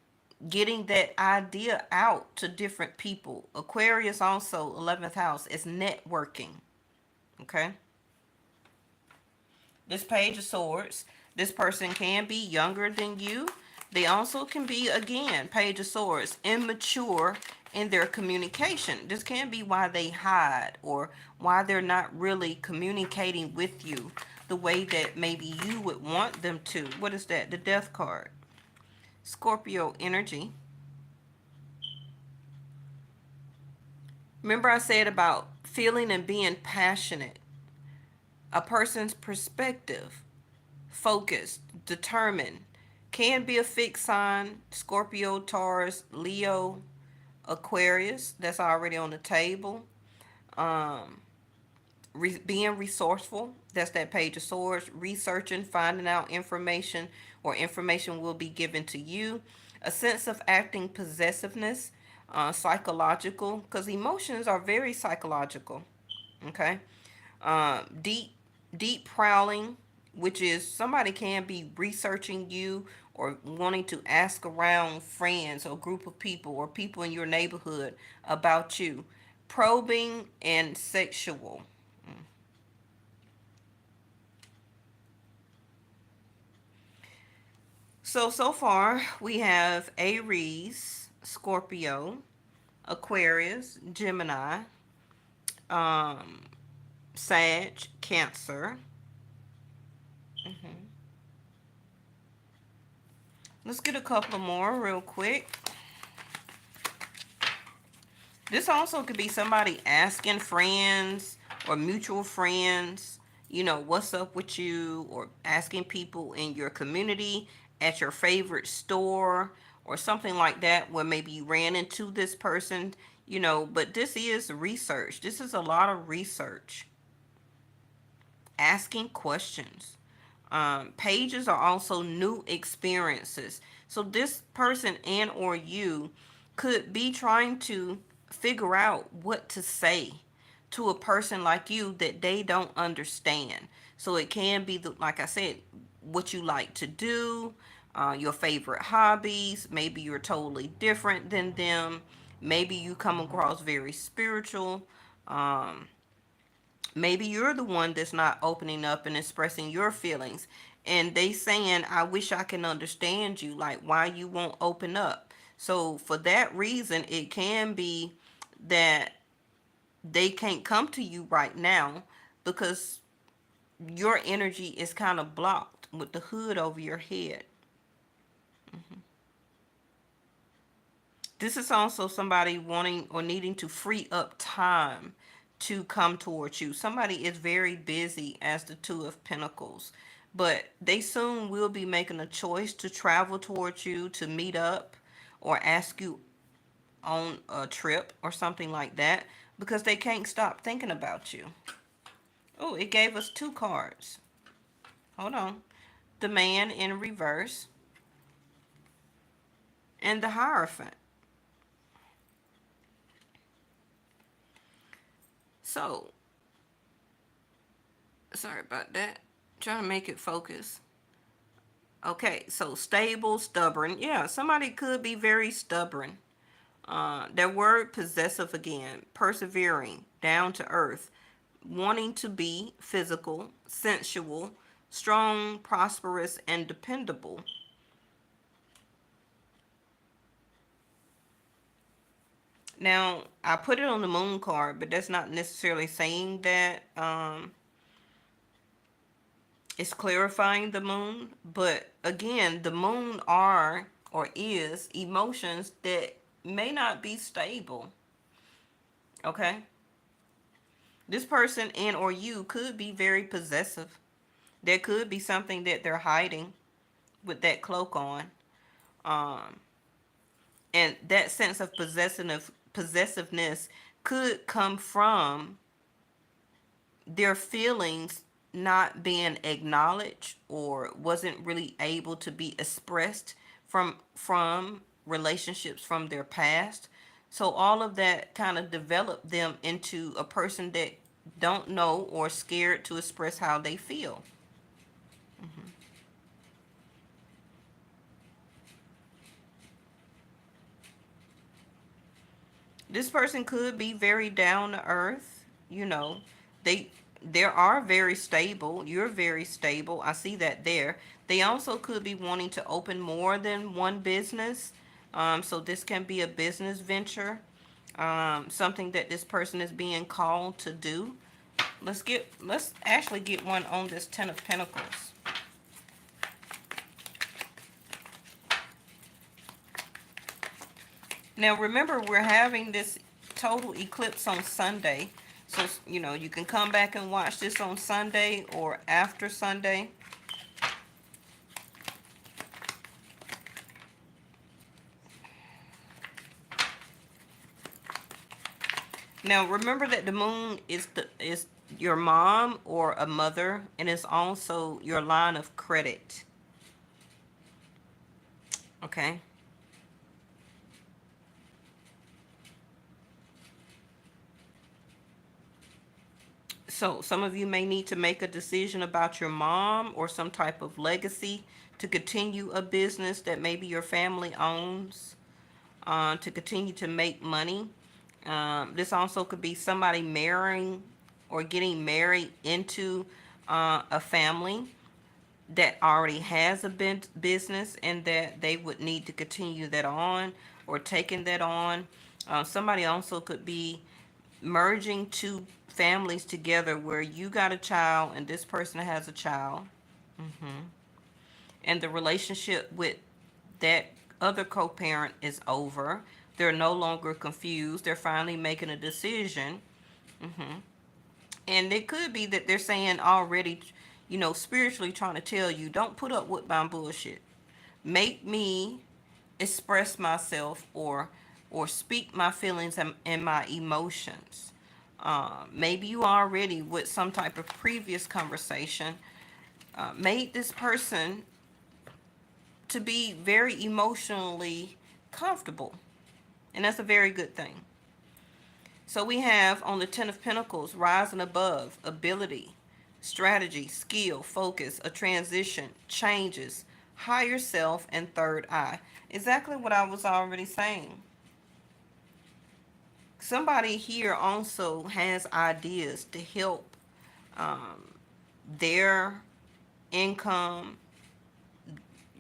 getting that idea out to different people. Aquarius, also 11th house, is networking. Okay. This Page of Swords, this person can be younger than you. They also can be, again, Page of Swords, immature in their communication. This can be why they hide or why they're not really communicating with you the way that maybe you would want them to. What is that? The Death card. Scorpio energy. Remember I said about feeling and being passionate. A person's perspective, focused, determined, can be a fixed sign. Scorpio, Taurus, Leo, Aquarius. That's already on the table. Um, Being resourceful. That's that Page of Swords. Researching, finding out information, or information will be given to you. A sense of acting possessiveness, psychological, because emotions are very psychological. Okay. Deep, deep prowling, which is somebody can be researching you or wanting to ask around friends or group of people or people in your neighborhood about you. Probing and sexual. So far we have Aries, Scorpio, Aquarius, Gemini, um, Sag, Cancer. Mhm. Let's get a couple more real quick. This also could be somebody asking friends or mutual friends, what's up with you, or asking people in your community, at your favorite store, or something like that, where maybe you ran into this person, but this is research. This is a lot of research, asking questions. Pages are also new experiences. So this person and or you could be trying to figure out what to say to a person like you that they don't understand. So it can be like I said, what you like to do, your favorite hobbies. Maybe you're totally different than them. Maybe you come across very spiritual. Um, Maybe you're the one that's not opening up and expressing your feelings, and they saying, I wish I can understand you, like why you won't open up. So for that reason, it can be that they can't come to you right now because your energy is kind of blocked with the hood over your head. This is also somebody wanting or needing to free up time to come towards you. Somebody is very busy as the Two of Pentacles, but they soon will be making a choice to travel towards you, to meet up, or ask you on a trip or something like that, because they can't stop thinking about you. Oh, it gave us two cards. Hold on. The Man in reverse and the Hierophant. So, sorry about that. Trying to make it focus. Okay, so stable, stubborn. Yeah, somebody could be very stubborn. Their word possessive again, persevering, down to earth, wanting to be physical, sensual, strong, prosperous, and dependable. Now, I put it on the moon card, but that's not necessarily saying that it's clarifying the moon. But again, the moon are or is emotions that may not be stable. Okay? This person and or you could be very possessive. There could be something that they're hiding with that cloak on. Um, and that sense of possessiveness could come from their feelings not being acknowledged or wasn't really able to be expressed from relationships from their past. So all of that kind of developed them into a person that don't know or scared to express how they feel. This person could be very down to earth, you know. They are very stable. You're very stable. I see that there. They also could be wanting to open more than one business. So this can be a business venture, something that this person is being called to do. Let's actually get one on this Ten of Pentacles. Now remember, we're having this total eclipse on Sunday. So, you can come back and watch this on Sunday or after Sunday. Now remember that the moon is your mom or a mother, and it's also your line of credit. Okay? So some of you may need to make a decision about your mom or some type of legacy to continue a business that maybe your family owns, to continue to make money. This also could be somebody marrying or getting married into a family that already has a business and that they would need to continue that on or taking that on. Somebody also could be merging two families together where you got a child and this person has a child. hmm And the relationship with that other co-parent is over. They're no longer confused. They're finally making a decision. hmm And it could be that they're saying already, spiritually trying to tell you, don't put up with my bullshit. Make me express myself or speak my feelings and my emotions. Maybe you already with some type of previous conversation made this person to be very emotionally comfortable, and that's a very good thing. So we have on the Ten of Pentacles, rising above, ability, strategy, skill, focus, a transition, changes, higher self, and third eye. Exactly what I was already saying. Somebody here also has ideas to help um, their income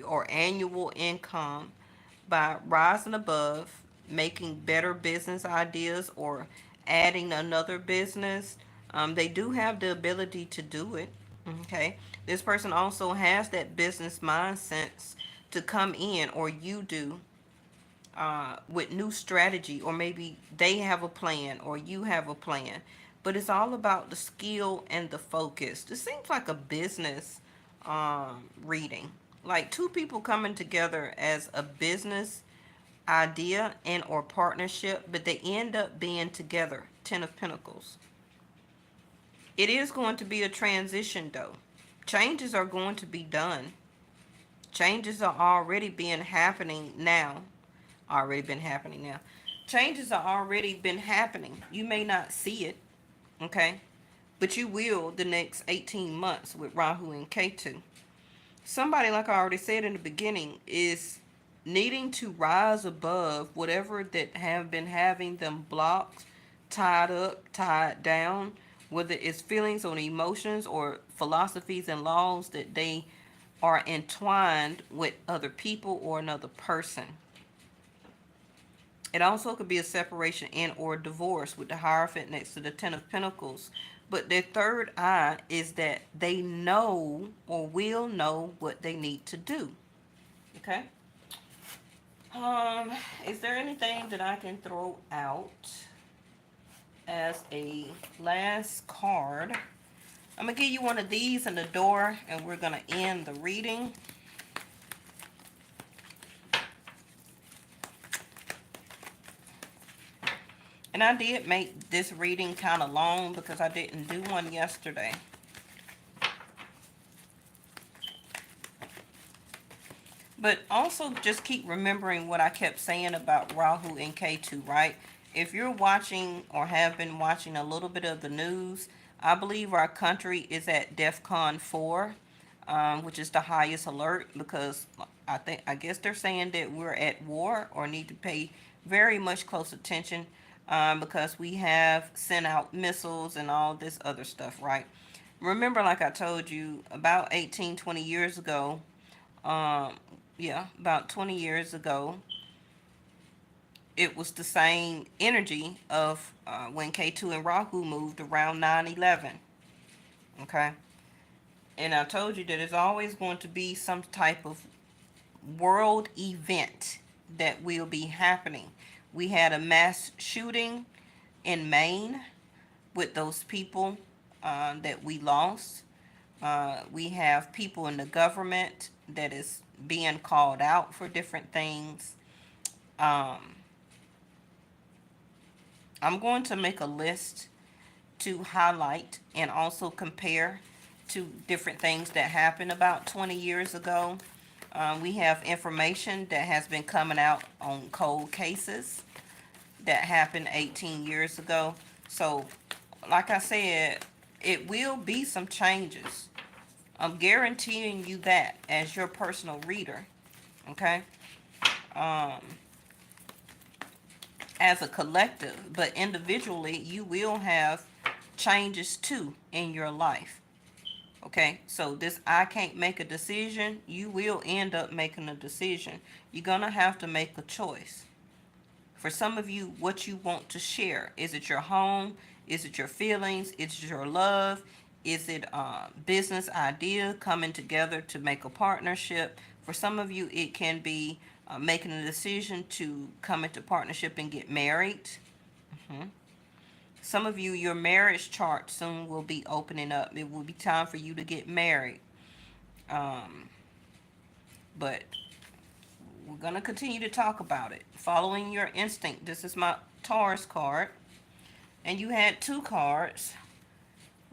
or annual income by rising above, making better business ideas, or adding another business. They do have the ability to do it. Okay. This person also has that business mindset to come in, or you do, with new strategy, or maybe they have a plan or you have a plan, but it's all about the skill and the focus. This seems like a business reading, like two people coming together as a business idea and or partnership, but they end up being together. 10 of Pentacles. It is going to be a transition though. Changes are going to be done. Changes are already being happening now. Already been happening now. Changes are already been happening. You may not see it, okay? But you will the next 18 months with Rahu and Ketu. Somebody, like I already said in the beginning, is needing to rise above whatever that have been having them blocked, tied up, tied down, whether it's feelings or emotions or philosophies and laws that they are entwined with other people or another person. It also could be a separation and or divorce with the Hierophant next to the 10 of Pentacles. But their third eye is that they know or will know what they need to do. Okay? Is there anything that I can throw out as a last card? I'm going to give you one of these in the door, and we're going to end the reading. And I did make this reading kind of long because I didn't do one yesterday. But also just keep remembering what I kept saying about Rahu and Ketu, right? If you're watching or have been watching a little bit of the news, I believe our country is at DEFCON 4, which is the highest alert, because I guess they're saying that we're at war or need to pay very much close attention, because we have sent out missiles and all this other stuff, right? Remember, like I told you, about 18, 20 years ago, um, yeah, about 20 years ago, it was the same energy of when K2 and Rahu moved around 9/11. Okay? And I told you that there's always going to be some type of world event that will be happening. We had a mass shooting in Maine with those people that we lost. We have people in the government that is being called out for different things. Um, I'm going to make a list to highlight and also compare to different things that happened about 20 years ago. We have information that has been coming out on cold cases that happened 18 years ago. So, like I said, it will be some changes. I'm guaranteeing you that as your personal reader. Okay? Um, as a collective, but individually, you will have changes too in your life. Okay, so this I can't make a decision, you will end up making a decision. You're gonna have to make a choice. For some of you, what you want to share. Is it your home? Is it your feelings? Is it your love? Is it a business idea coming together to make a partnership? For some of you, it can be making a decision to come into partnership and get married. Some of you, your marriage chart soon will be opening up. It will be time for you to get married. Um, but we're going to continue to talk about it. Following your instinct. This is my Taurus card. And you had two cards,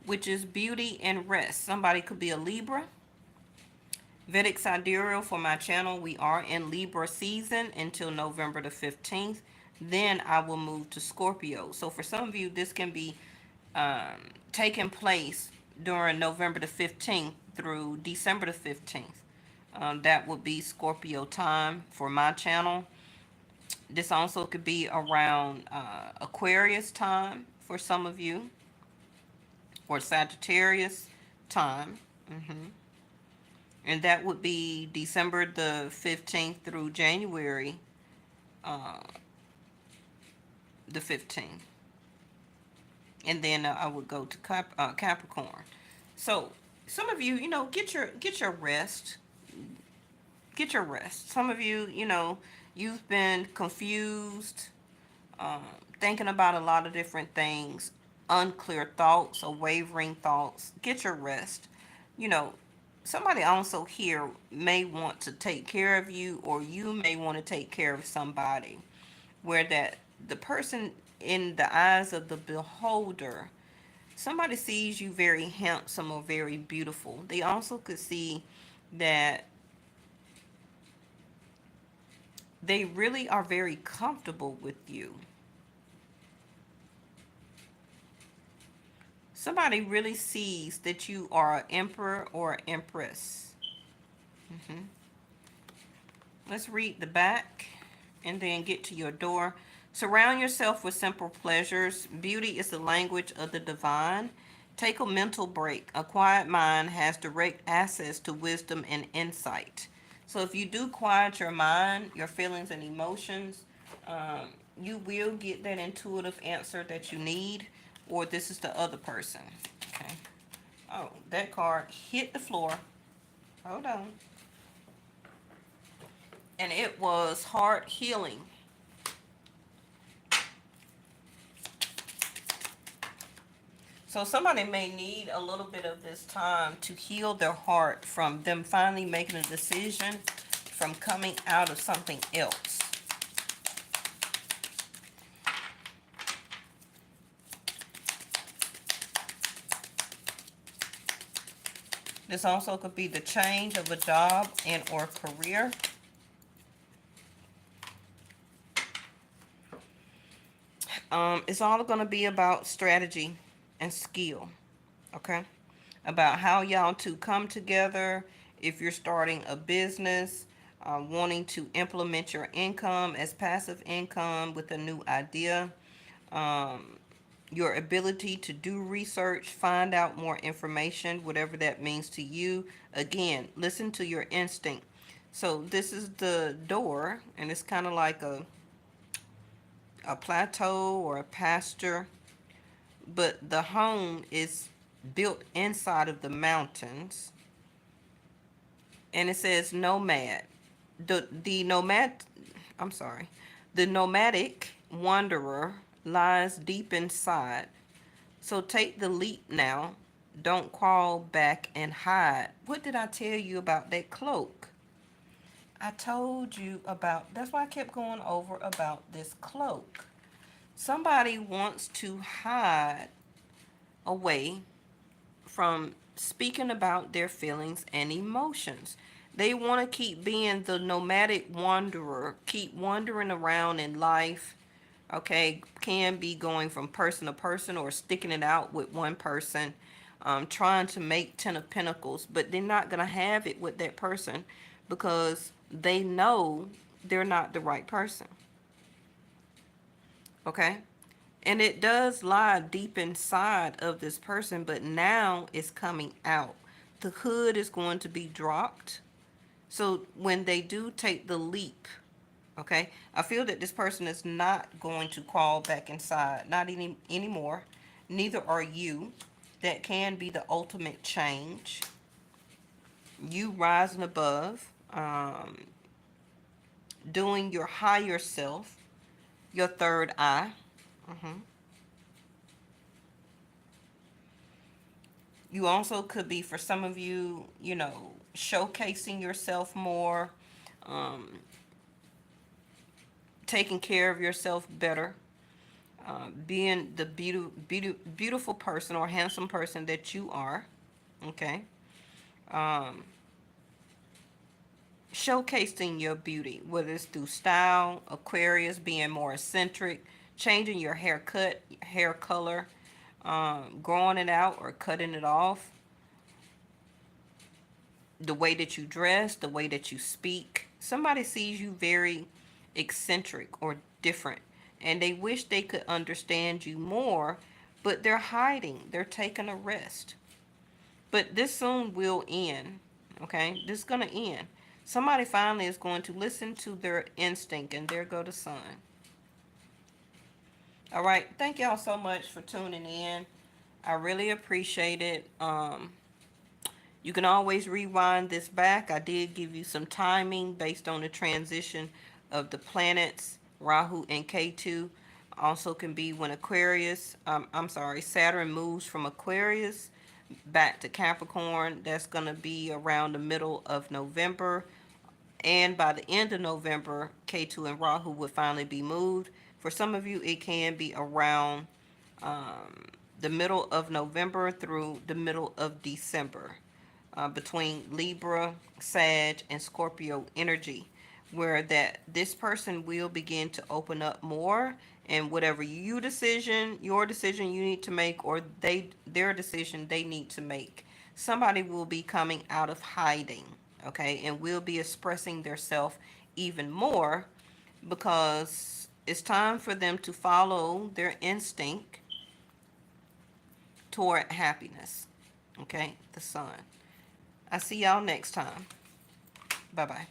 which is beauty and rest. Somebody could be a Libra. Vedic Sidereal for my channel. We are in Libra season until November the 15th. Then I will move to Scorpio. So for some of you, this can be taking place during November the 15th through December the 15th. That would be Scorpio time for my channel. This also could be around Aquarius time for some of you, or Sagittarius time. And that would be December the 15th through January the 15th. And then I would go to Capricorn. So some of you, get your rest. Get your rest. Some of you, You've been confused, um, thinking about a lot of different things, unclear thoughts or wavering thoughts. Get your rest. You know, somebody also here may want to take care of you, or you may want to take care of somebody, where that the person in the eyes of the beholder, somebody sees you very handsome or very beautiful. They also could see that they really are very comfortable with you. Somebody really sees that you are an emperor or an empress. hmm Let's read the back and then get to your door. Surround yourself with simple pleasures. Beauty is the language of the divine. Take a mental break. A quiet mind has direct access to wisdom and insight. So if you do quiet your mind, your feelings and emotions, um, you will get that intuitive answer that you need, or this is the other person. Okay. Oh, that card hit the floor. Hold on. And it was heart healing. So somebody may need a little bit of this time to heal their heart from them finally making a decision from coming out of something else. This also could be the change of a job and or career. It's all going to be about strategy and skill, okay? About how y'all two come together. If you're starting a business, wanting to implement your income as passive income with a new idea, um, your ability to do research, find out more information, whatever that means to you. Again, listen to your instinct. So this is the door, and it's kind of like a plateau or a pasture, but the home is built inside of the mountains, and it says nomad. The nomad, I'm sorry, the nomadic wanderer lies deep inside. So take the leap now. Don't crawl back and hide. What did I tell you about that cloak? I told you about, that's why I kept going over about this cloak. Somebody wants to hide away from speaking about their feelings and emotions. They want to keep being the nomadic wanderer, keep wandering around in life. Okay, can be going from person to person or sticking it out with one person, trying to make 10 of Pentacles, but they're not going to have it with that person because they know they're not the right person. Okay? And it does lie deep inside of this person, but now it's coming out. The hood is going to be dropped. So when they do take the leap, okay, I feel that this person is not going to crawl back inside, not anymore. Neither are you. That can be the ultimate change. You rising above, doing your higher self, your third eye. hmm You also could be, for some of you, showcasing yourself more, um, taking care of yourself better, being the beautiful person or handsome person that you are. Okay. Um, Showcasing your beauty, whether it's through style, Aquarius, being more eccentric, changing your haircut, hair color, growing it out or cutting it off, the way that you dress, the way that you speak. Somebody sees you very eccentric or different, and they wish they could understand you more, but they're hiding. They're taking a rest. But this soon will end. Okay? This is going to end. Somebody finally is going to listen to their instinct, and there go the sun. All right. Thank y'all so much for tuning in. I really appreciate it. You can always rewind this back. I did give you some timing based on the transition of the planets, Rahu and Ketu. Also can be when Saturn moves from Aquarius back to Capricorn. That's going to be around the middle of November. And by the end of November, K2 and Rahu would finally be moved. For some of you, it can be around the middle of November through the middle of December, between Libra, Sag, and Scorpio energy, where that this person will begin to open up more, and whatever your decision you need to make, or their decision they need to make, somebody will be coming out of hiding, okay, and will be expressing their self even more, because it's time for them to follow their instinct toward happiness. Okay, the sun. I see y'all next time. Bye bye.